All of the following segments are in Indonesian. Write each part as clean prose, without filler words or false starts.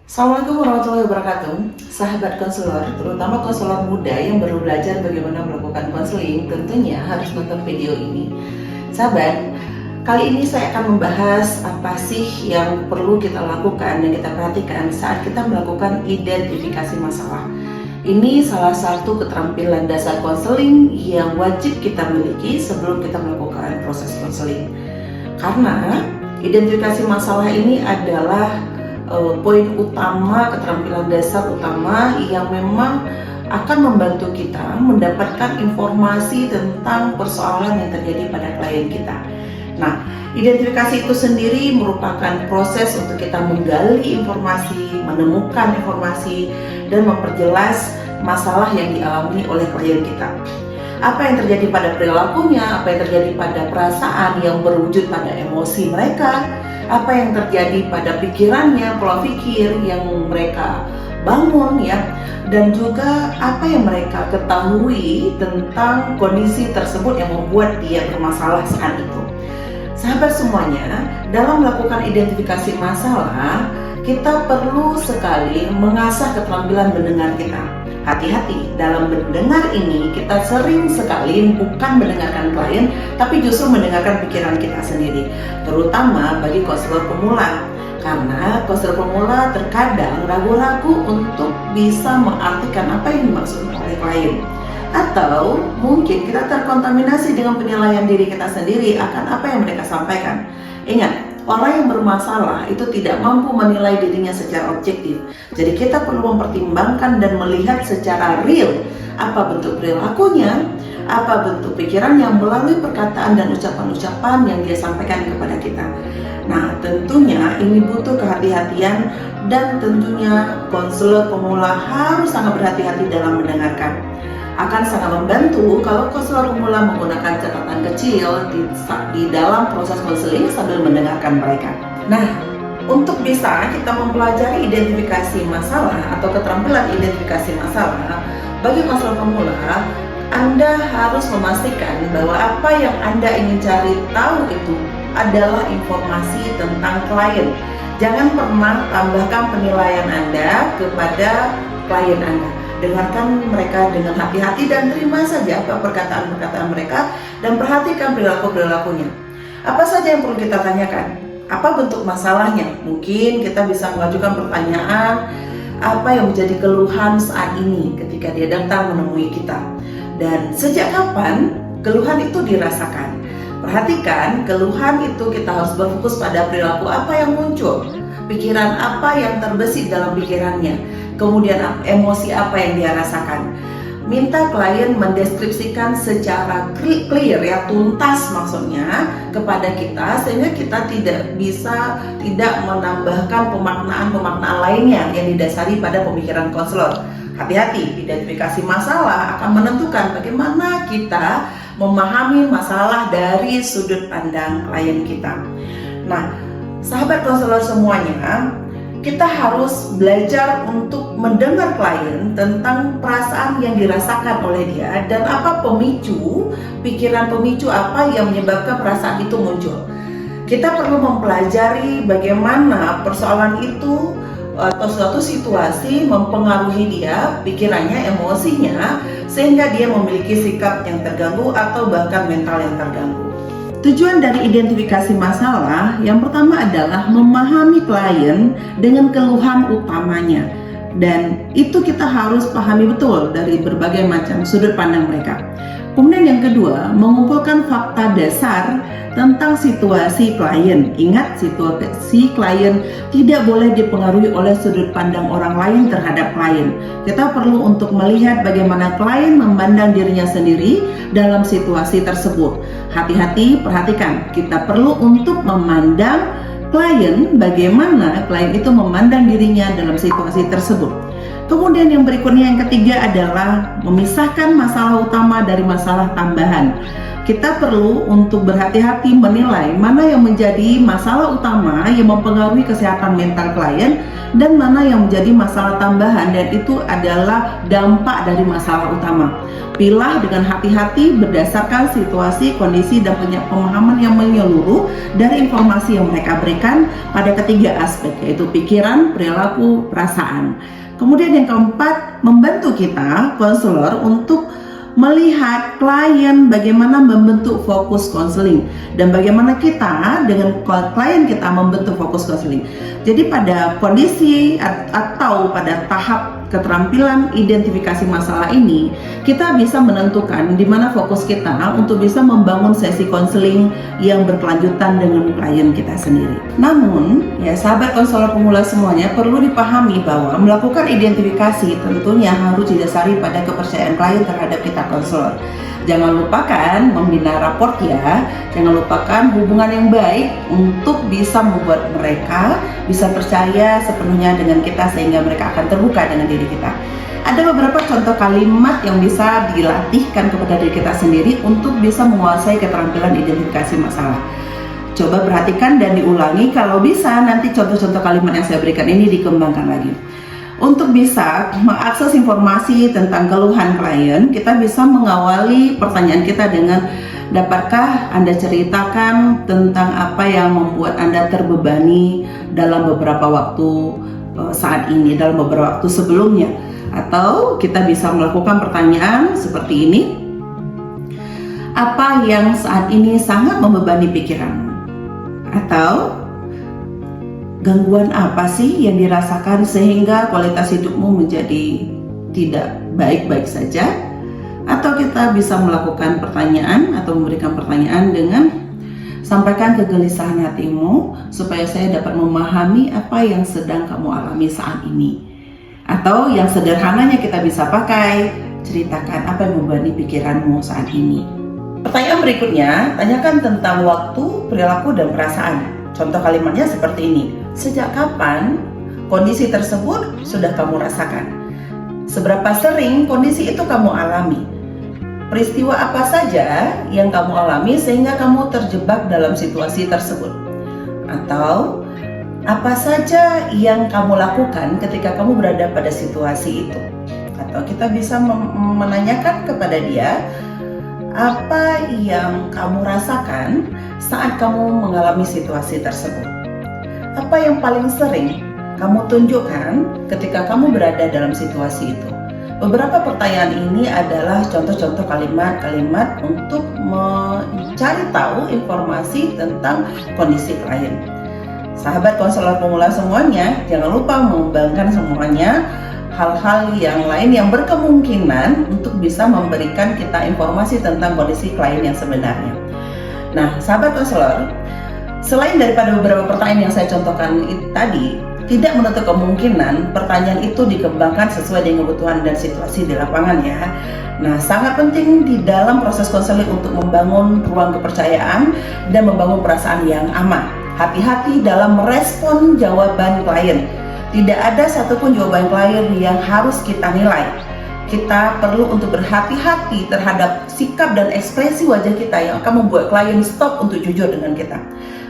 Assalamualaikum warahmatullahi wabarakatuh. Sahabat konselor, terutama konselor muda yang baru belajar bagaimana melakukan konseling, tentunya harus nonton video ini. Sahabat, kali ini saya akan membahas apa sih yang perlu kita lakukan dan kita perhatikan saat kita melakukan identifikasi masalah. Ini salah satu keterampilan dasar konseling yang wajib kita miliki sebelum kita melakukan proses konseling. Karena identifikasi masalah ini adalah poin utama, keterampilan dasar utama yang memang akan membantu kita mendapatkan informasi tentang persoalan yang terjadi pada klien kita. Nah, identifikasi itu sendiri merupakan proses untuk kita menggali informasi, menemukan informasi, dan memperjelas masalah yang dialami oleh klien kita. Apa yang terjadi pada perilakunya, apa yang terjadi pada perasaan yang berwujud pada emosi mereka, apa yang terjadi pada pikirannya, pola pikir yang mereka bangun ya, dan juga apa yang mereka ketahui tentang kondisi tersebut yang membuat dia bermasalah saat itu. Sahabat semuanya, dalam melakukan identifikasi masalah, kita perlu sekali mengasah keterampilan mendengar kita. Hati-hati, dalam mendengar ini kita sering sekali bukan mendengarkan klien, tapi justru mendengarkan pikiran kita sendiri, terutama bagi konselor pemula. Karena konselor pemula terkadang ragu-ragu untuk bisa mengartikan apa yang dimaksud oleh klien. Atau mungkin kita terkontaminasi dengan penilaian diri kita sendiri akan apa yang mereka sampaikan. Ingat, orang yang bermasalah itu tidak mampu menilai dirinya secara objektif. Jadi kita perlu mempertimbangkan dan melihat secara real apa bentuk perilakunya, apa bentuk pikirannya melalui perkataan dan ucapan-ucapan yang dia sampaikan kepada kita. Nah, tentunya ini butuh kehati-hatian dan tentunya konselor pemula harus sangat berhati-hati dalam mendengarkan. Akan sangat membantu kalau konselor pemula menggunakan catatan kecil di dalam proses konseling sambil mendengarkan mereka. Nah, untuk bisa kita mempelajari identifikasi masalah atau keterampilan identifikasi masalah, bagi konselor pemula, Anda harus memastikan bahwa apa yang Anda ingin cari tahu itu adalah informasi tentang klien. Jangan pernah tambahkan penilaian Anda kepada klien Anda. Dengarkan mereka dengan hati-hati dan terima saja apa perkataan-perkataan mereka dan perhatikan perilaku-perilakunya. Apa saja yang perlu kita tanyakan? Apa bentuk masalahnya? Mungkin kita bisa mengajukan pertanyaan, apa yang menjadi keluhan saat ini ketika dia datang menemui kita? Dan sejak kapan keluhan itu dirasakan? Perhatikan, keluhan itu kita harus berfokus pada perilaku apa yang muncul, pikiran apa yang terbesit dalam pikirannya, kemudian emosi apa yang dia rasakan. Minta klien mendeskripsikan secara clear ya, tuntas maksudnya kepada kita, sehingga kita tidak menambahkan pemaknaan lainnya yang didasari pada pemikiran konselor. Hati-hati, identifikasi masalah akan menentukan bagaimana kita memahami masalah dari sudut pandang klien kita. Nah, sahabat konselor semuanya, kita harus belajar untuk mendengar klien tentang perasaan yang dirasakan oleh dia dan apa pikiran pemicu apa yang menyebabkan perasaan itu muncul. Kita perlu mempelajari bagaimana persoalan itu atau suatu situasi mempengaruhi dia, pikirannya, emosinya, sehingga dia memiliki sikap yang terganggu atau bahkan mental yang terganggu. Tujuan dari identifikasi masalah yang pertama adalah memahami klien dengan keluhan utamanya, dan itu kita harus pahami betul dari berbagai macam sudut pandang mereka. Kemudian yang kedua, mengumpulkan fakta dasar tentang situasi klien. Ingat, situasi klien tidak boleh dipengaruhi oleh sudut pandang orang lain terhadap klien. Kita perlu untuk melihat bagaimana klien memandang dirinya sendiri dalam situasi tersebut. Hati-hati, perhatikan, kita perlu untuk memandang klien, bagaimana klien itu memandang dirinya dalam situasi tersebut. Kemudian yang berikutnya, yang ketiga adalah memisahkan masalah utama dari masalah tambahan. kita perlu untuk berhati-hati menilai mana yang menjadi masalah utama yang mempengaruhi kesehatan mental klien dan mana yang menjadi masalah tambahan dan itu adalah dampak dari masalah utama. Pilah dengan hati-hati berdasarkan situasi, kondisi, dan pemahaman yang menyeluruh dari informasi yang mereka berikan pada ketiga aspek, yaitu pikiran, perilaku, perasaan. Kemudian yang keempat, membantu kita, konselor, untuk melihat klien bagaimana membentuk fokus konseling dan bagaimana kita dengan klien kita membentuk fokus konseling. Jadi pada kondisi atau pada tahap keterampilan identifikasi masalah ini, kita bisa menentukan di mana fokus kita untuk bisa membangun sesi konseling yang berkelanjutan dengan klien kita sendiri. Namun, ya sahabat konselor pemula semuanya, perlu dipahami bahwa melakukan identifikasi tentunya harus didasari pada kepercayaan klien terhadap kita konselor. Jangan lupakan membina raport ya, jangan lupakan hubungan yang baik untuk bisa membuat mereka bisa percaya sepenuhnya dengan kita sehingga mereka akan terbuka dengan diri kita. Ada beberapa contoh kalimat yang bisa dilatihkan kepada diri kita sendiri untuk bisa menguasai keterampilan identifikasi masalah. Coba perhatikan dan diulangi, kalau bisa nanti contoh-contoh kalimat yang saya berikan ini dikembangkan lagi. Untuk bisa mengakses informasi tentang keluhan klien, kita bisa mengawali pertanyaan kita dengan, dapatkah Anda ceritakan tentang apa yang membuat Anda terbebani dalam beberapa waktu saat ini, dalam beberapa waktu sebelumnya? Atau kita bisa melakukan pertanyaan seperti ini, apa yang saat ini sangat membebani pikiranmu? Atau gangguan apa sih yang dirasakan sehingga kualitas hidupmu menjadi tidak baik-baik saja? Atau kita bisa melakukan pertanyaan atau memberikan pertanyaan dengan, sampaikan kegelisahan hatimu supaya saya dapat memahami apa yang sedang kamu alami saat ini. Atau yang sederhananya kita bisa pakai, ceritakan apa yang membebani pikiranmu saat ini. Pertanyaan berikutnya, tanyakan tentang waktu, perilaku, dan perasaan. Contoh kalimatnya seperti ini. Sejak kapan kondisi tersebut sudah kamu rasakan? Seberapa sering kondisi itu kamu alami? Peristiwa apa saja yang kamu alami sehingga kamu terjebak dalam situasi tersebut? Atau apa saja yang kamu lakukan ketika kamu berada pada situasi itu? Atau kita bisa menanyakan kepada dia, apa yang kamu rasakan saat kamu mengalami situasi tersebut? Apa yang paling sering kamu tunjukkan ketika kamu berada dalam situasi itu? Beberapa pertanyaan ini adalah contoh-contoh kalimat-kalimat untuk mencari tahu informasi tentang kondisi klien. Sahabat konselor pemula semuanya, jangan lupa mengembangkan semuanya hal-hal yang lain yang berkemungkinan untuk bisa memberikan kita informasi tentang kondisi klien yang sebenarnya. Nah, sahabat konselor, selain daripada beberapa pertanyaan yang saya contohkan tadi, tidak menutup kemungkinan pertanyaan itu dikembangkan sesuai dengan kebutuhan dan situasi di lapangan ya. Nah, sangat penting di dalam proses konseling untuk membangun ruang kepercayaan dan membangun perasaan yang aman. Hati-hati dalam merespon jawaban klien. Tidak ada satupun jawaban klien yang harus kita nilai. Kita perlu untuk berhati-hati terhadap sikap dan ekspresi wajah kita yang akan membuat klien stop untuk jujur dengan kita.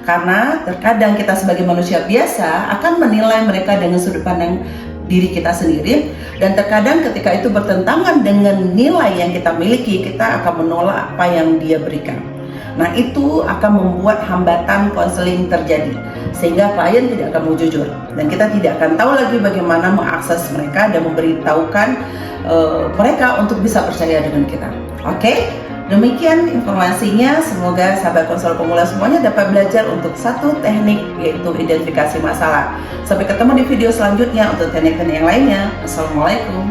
Karena terkadang kita sebagai manusia biasa akan menilai mereka dengan sudut pandang diri kita sendiri, dan terkadang ketika itu bertentangan dengan nilai yang kita miliki, kita akan menolak apa yang dia berikan. Nah, itu akan membuat hambatan konseling terjadi sehingga klien tidak akan mau jujur, dan kita tidak akan tahu lagi bagaimana mengakses mereka dan memberitahukan mereka untuk bisa percaya dengan kita. Oke? Demikian informasinya, semoga sahabat konselor pemula semuanya dapat belajar untuk satu teknik, yaitu identifikasi masalah. Sampai ketemu di video selanjutnya untuk teknik-teknik yang lainnya. Assalamualaikum.